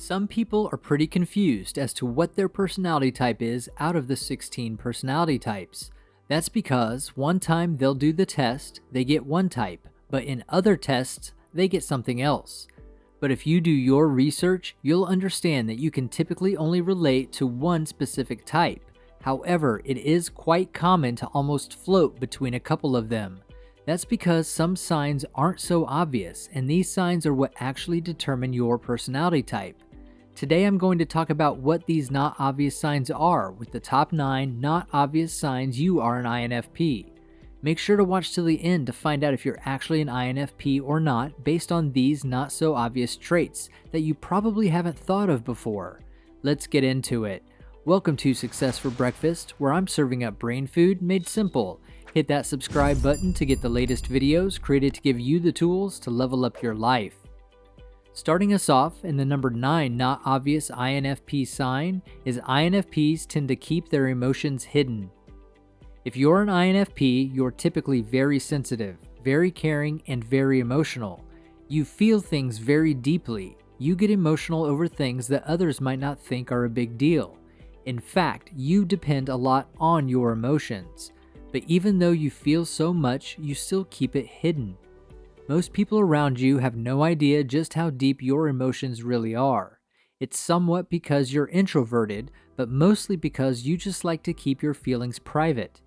Some people are pretty confused as to what their personality type is out of the 16 personality types. That's because one time they'll do the test, they get one type, but in other tests, they get something else. But if you do your research, you'll understand that you can typically only relate to one specific type. However, it is quite common to almost float between a couple of them. That's because some signs aren't so obvious, and these signs are what actually determine your personality type. Today I'm going to talk about what these not obvious signs are, with the top 9 not obvious signs you are an INFP. Make sure to watch till the end to find out if you're actually an INFP or not based on these not so obvious traits that you probably haven't thought of before. Let's get into it. Welcome to Success for Breakfast, where I'm serving up brain food made simple. Hit that subscribe button to get the latest videos created to give you the tools to level up your life. Starting us off in the number 9 not obvious INFP sign is INFPs tend to keep their emotions hidden. If you're an INFP, you're typically very sensitive, very caring, and very emotional. You feel things very deeply. You get emotional over things that others might not think are a big deal. In fact, you depend a lot on your emotions. But even though you feel so much, you still keep it hidden. Most people around you have no idea just how deep your emotions really are. It's somewhat because you're introverted, but mostly because you just like to keep your feelings private.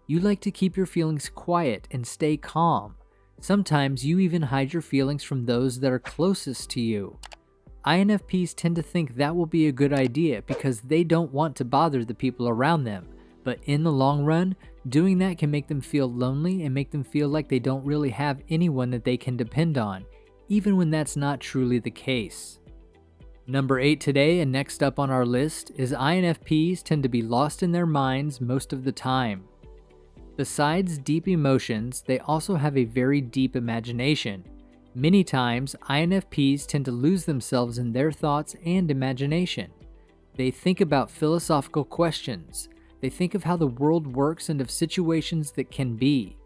You like to keep your feelings quiet and stay calm. Sometimes you even hide your feelings from those that are closest to you. INFPs tend to think that will be a good idea because they don't want to bother the people around them. But in the long run, doing that can make them feel lonely and make them feel like they don't really have anyone that they can depend on, even when that's not truly the case. Number 8 today and next up on our list is INFPs tend to be lost in their minds most of the time. Besides deep emotions, they also have a very deep imagination. Many times, INFPs tend to lose themselves in their thoughts and imagination. They think about philosophical questions. They think of how the world works and of situations that can be.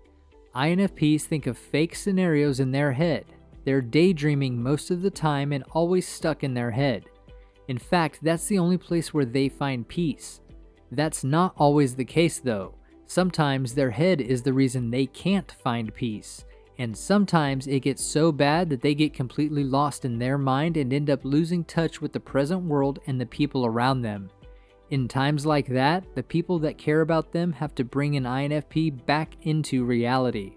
INFPs think of fake scenarios in their head. They're daydreaming most of the time and always stuck in their head. In fact, that's the only place where they find peace. That's not always the case though. Sometimes their head is the reason they can't find peace. And sometimes it gets so bad that they get completely lost in their mind and end up losing touch with the present world and the people around them. In times like that, the people that care about them have to bring an INFP back into reality.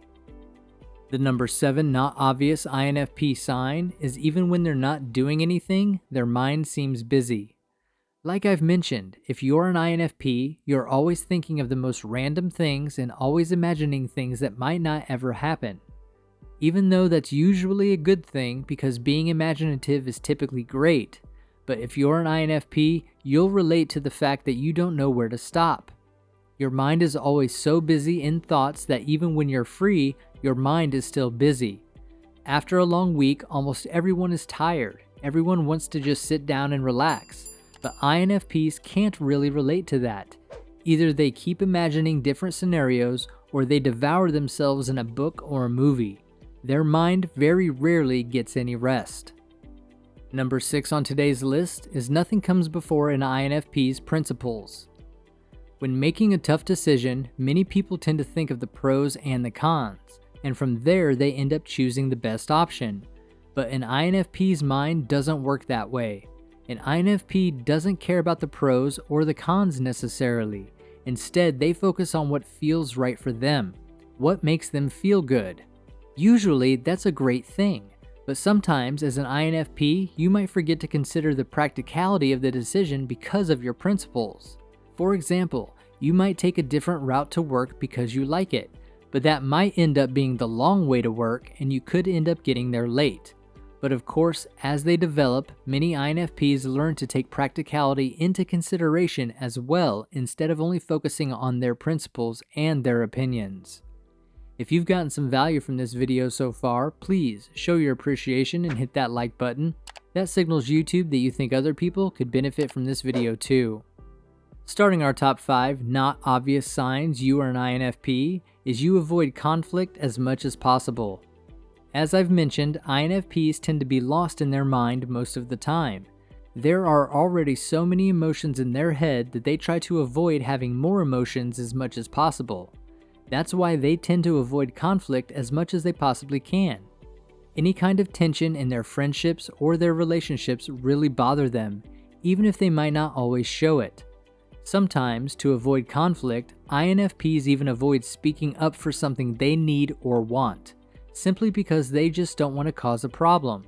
The number 7 not obvious INFP sign is even when they're not doing anything, their mind seems busy. Like I've mentioned, if you're an INFP, you're always thinking of the most random things and always imagining things that might not ever happen. Even though that's usually a good thing because being imaginative is typically great, but if you're an INFP, you'll relate to the fact that you don't know where to stop. Your mind is always so busy in thoughts that even when you're free, your mind is still busy. After a long week, almost everyone is tired. Everyone wants to just sit down and relax. But INFPs can't really relate to that. Either they keep imagining different scenarios or they devour themselves in a book or a movie. Their mind very rarely gets any rest. Number 6 on today's list is nothing comes before an INFP's principles. When making a tough decision, many people tend to think of the pros and the cons, and from there they end up choosing the best option. But an INFP's mind doesn't work that way. An INFP doesn't care about the pros or the cons necessarily. Instead, they focus on what feels right for them, what makes them feel good. Usually, that's a great thing. But sometimes, as an INFP, you might forget to consider the practicality of the decision because of your principles. For example, you might take a different route to work because you like it, but that might end up being the long way to work and you could end up getting there late. But of course, as they develop, many INFPs learn to take practicality into consideration as well instead of only focusing on their principles and their opinions. If you've gotten some value from this video so far, please show your appreciation and hit that like button. That signals YouTube that you think other people could benefit from this video too. Starting our top 5 not obvious signs you are an INFP is you avoid conflict as much as possible. As I've mentioned, INFPs tend to be lost in their mind most of the time. There are already so many emotions in their head that they try to avoid having more emotions as much as possible. That's why they tend to avoid conflict as much as they possibly can. Any kind of tension in their friendships or their relationships really bother them, even if they might not always show it. Sometimes, to avoid conflict, INFPs even avoid speaking up for something they need or want, simply because they just don't want to cause a problem.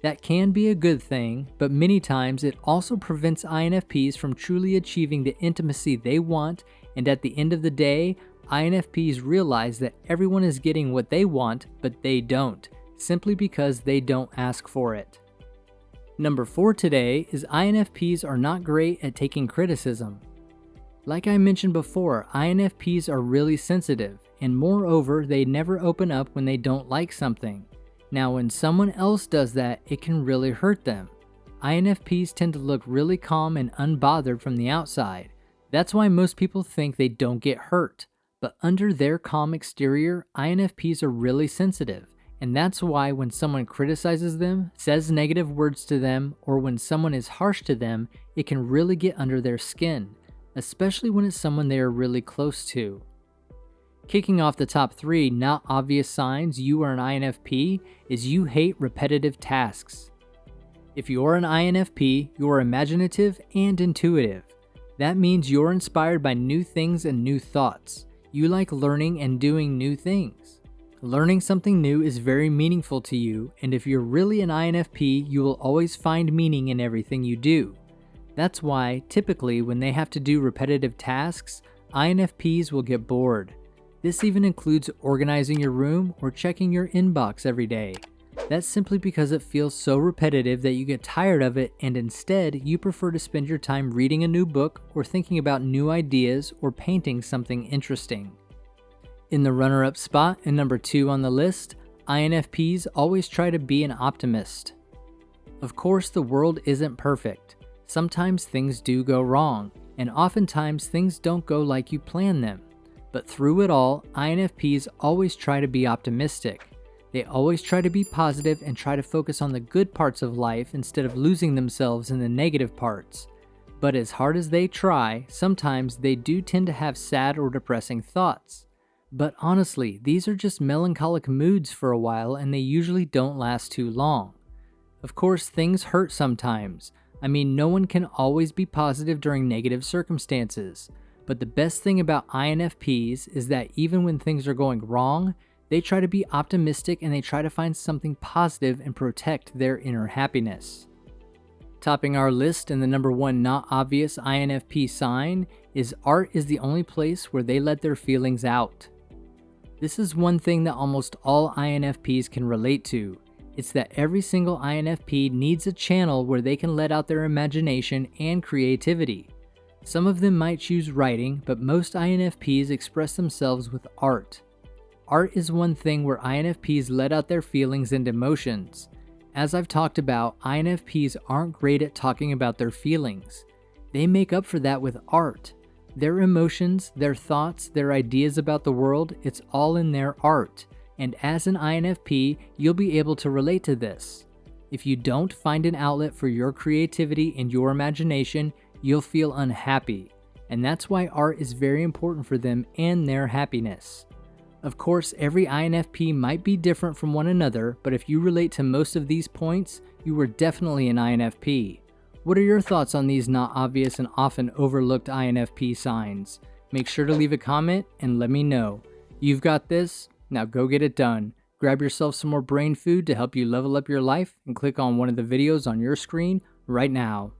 That can be a good thing, but many times it also prevents INFPs from truly achieving the intimacy they want, and at the end of the day, INFPs realize that everyone is getting what they want, but they don't, simply because they don't ask for it. Number 4 today is INFPs are not great at taking criticism. Like I mentioned before, INFPs are really sensitive, and moreover, they never open up when they don't like something. Now, when someone else does that, it can really hurt them. INFPs tend to look really calm and unbothered from the outside. That's why most people think they don't get hurt. But under their calm exterior, INFPs are really sensitive. And that's why when someone criticizes them, says negative words to them, or when someone is harsh to them, it can really get under their skin, especially when it's someone they are really close to. Kicking off the top 3 not obvious signs you are an INFP is you hate repetitive tasks. If you're an INFP, you're imaginative and intuitive. That means you're inspired by new things and new thoughts. You like learning and doing new things. Learning something new is very meaningful to you, and if you're really an INFP, you will always find meaning in everything you do. That's why, typically, when they have to do repetitive tasks, INFPs will get bored. This even includes organizing your room or checking your inbox every day. That's simply because it feels so repetitive that you get tired of it, and instead, you prefer to spend your time reading a new book or thinking about new ideas or painting something interesting. In the runner-up spot and number 2 on the list, INFPs always try to be an optimist. Of course, the world isn't perfect. Sometimes things do go wrong, and oftentimes things don't go like you plan them. But through it all, INFPs always try to be optimistic. They always try to be positive and try to focus on the good parts of life instead of losing themselves in the negative parts. But as hard as they try, sometimes they do tend to have sad or depressing thoughts. But honestly, these are just melancholic moods for a while, and they usually don't last too long. Of course, things hurt sometimes. I mean, no one can always be positive during negative circumstances. But the best thing about INFPs is that even when things are going wrong, they try to be optimistic and they try to find something positive and protect their inner happiness. Topping our list in the number 1 not obvious INFP sign is art is the only place where they let their feelings out. This is one thing that almost all INFPs can relate to. It's that every single INFP needs a channel where they can let out their imagination and creativity. Some of them might choose writing, but most INFPs express themselves with art. Art is one thing where INFPs let out their feelings and emotions. As I've talked about, INFPs aren't great at talking about their feelings. They make up for that with art. Their emotions, their thoughts, their ideas about the world, it's all in their art. And as an INFP, you'll be able to relate to this. If you don't find an outlet for your creativity and your imagination, you'll feel unhappy. And that's why art is very important for them and their happiness. Of course, every INFP might be different from one another, but if you relate to most of these points, you are definitely an INFP. What are your thoughts on these not obvious and often overlooked INFP signs? Make sure to leave a comment and let me know. You've got this, now go get it done. Grab yourself some more brain food to help you level up your life and click on one of the videos on your screen right now.